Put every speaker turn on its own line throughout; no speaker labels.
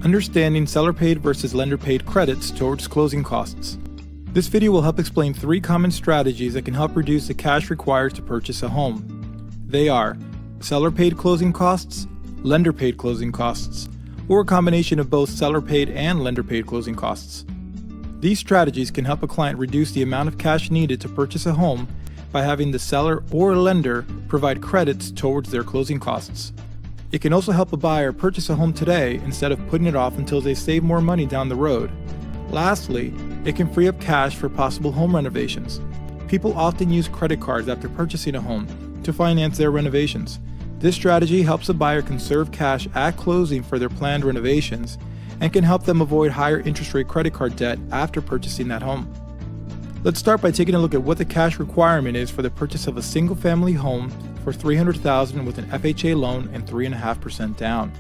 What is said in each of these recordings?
Understanding seller-paid versus lender-paid credits towards closing costs. This video will help explain 3 common strategies that can help reduce the cash required to purchase a home. They are seller-paid closing costs, lender-paid closing costs, or a combination of both seller-paid and lender-paid closing costs. These strategies can help a client reduce the amount of cash needed to purchase a home by having the seller or lender provide credits towards their closing costs. It can also help a buyer purchase a home today instead of putting it off until they save more money down the road. Lastly, it can free up cash for possible home renovations. People often use credit cards after purchasing a home to finance their renovations. This strategy helps a buyer conserve cash at closing for their planned renovations and can help them avoid higher interest rate credit card debt after purchasing that home. Let's start by taking a look at what the cash requirement is for the purchase of a single-family home for $300,000 with an FHA loan and 3.5% down.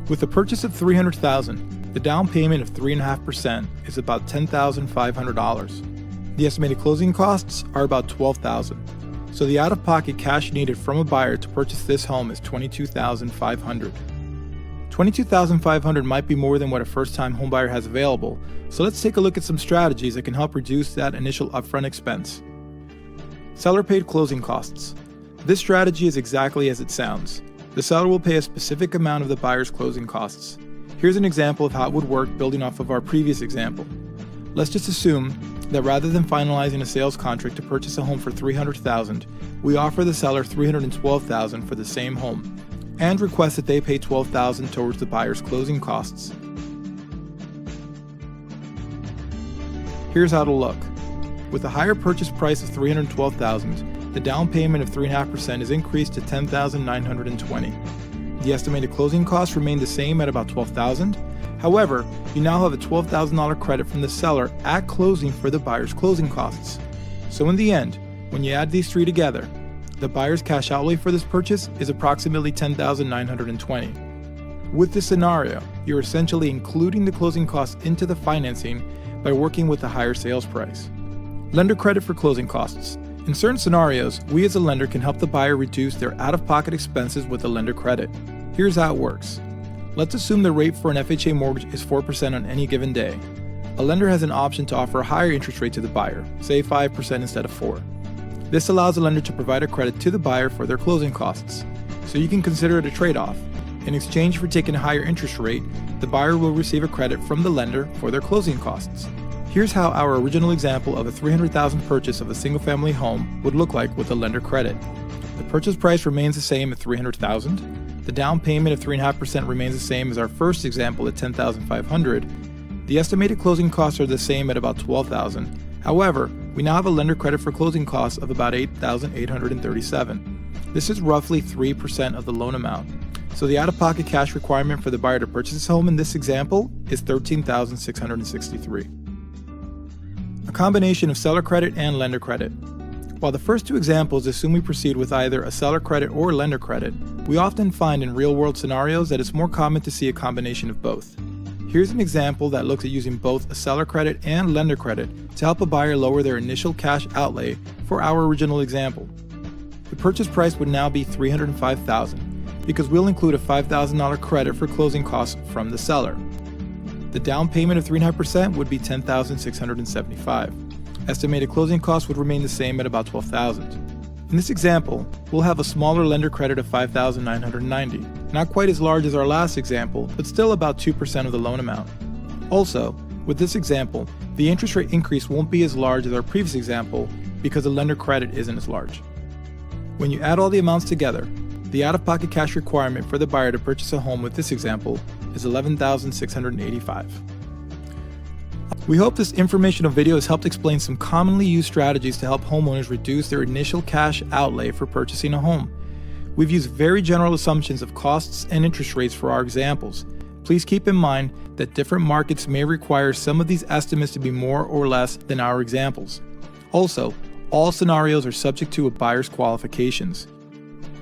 With the purchase of $300,000, the down payment of 3.5% is about $10,500. The estimated closing costs are about $12,000. So the out-of-pocket cash needed from a buyer to purchase this home is $22,500. $22,500 might be more than what a first-time homebuyer has available, so let's take a look at some strategies that can help reduce that initial upfront expense. Seller-paid closing costs. This strategy is exactly as it sounds. The seller will pay a specific amount of the buyer's closing costs. Here's an example of how it would work building off of our previous example. Let's just assume that rather than finalizing a sales contract to purchase a home for $300,000, we offer the seller $312,000 for the same home, and request that they pay $12,000 towards the buyer's closing costs. Here's how it'll look. With a higher purchase price of $312,000, the down payment of 3.5% is increased to $10,920. The estimated closing costs remain the same at about $12,000. However, you now have a $12,000 credit from the seller at closing for the buyer's closing costs. So in the end, when you add these 3 together, the buyer's cash outlay for this purchase is approximately $10,920. With this scenario, you're essentially including the closing costs into the financing by working with a higher sales price. Lender credit for closing costs. In certain scenarios, we as a lender can help the buyer reduce their out-of-pocket expenses with a lender credit. Here's how it works. Let's assume the rate for an FHA mortgage is 4% on any given day. A lender has an option to offer a higher interest rate to the buyer, say 5% instead of 4%. This allows the lender to provide a credit to the buyer for their closing costs. So you can consider it a trade-off. In exchange for taking a higher interest rate, the buyer will receive a credit from the lender for their closing costs. Here's how our original example of a $300,000 purchase of a single-family home would look like with a lender credit. The purchase price remains the same at $300,000. The down payment of 3.5% remains the same as our first example at $10,500. The estimated closing costs are the same at about $12,000. However, we now have a lender credit for closing costs of about $8,837. This is roughly 3% of the loan amount. So the out-of-pocket cash requirement for the buyer to purchase this home in this example is $13,663. A combination of seller credit and lender credit. While the first 2 examples assume we proceed with either a seller credit or lender credit, we often find in real-world scenarios that it's more common to see a combination of both. Here's an example that looks at using both a seller credit and lender credit to help a buyer lower their initial cash outlay for our original example. The purchase price would now be $305,000 because we'll include a $5,000 credit for closing costs from the seller. The down payment of 3.5% would be $10,675. Estimated closing costs would remain the same at about $12,000. In this example, we'll have a smaller lender credit of $5,990, not quite as large as our last example, but still about 2% of the loan amount. Also, with this example, the interest rate increase won't be as large as our previous example because the lender credit isn't as large. When you add all the amounts together, the out-of-pocket cash requirement for the buyer to purchase a home with this example is $11,685. We hope this informational video has helped explain some commonly used strategies to help homeowners reduce their initial cash outlay for purchasing a home. We've used very general assumptions of costs and interest rates for our examples. Please keep in mind that different markets may require some of these estimates to be more or less than our examples. Also, all scenarios are subject to a buyer's qualifications.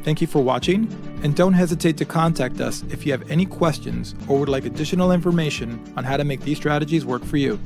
Thank you for watching, and don't hesitate to contact us if you have any questions or would like additional information on how to make these strategies work for you.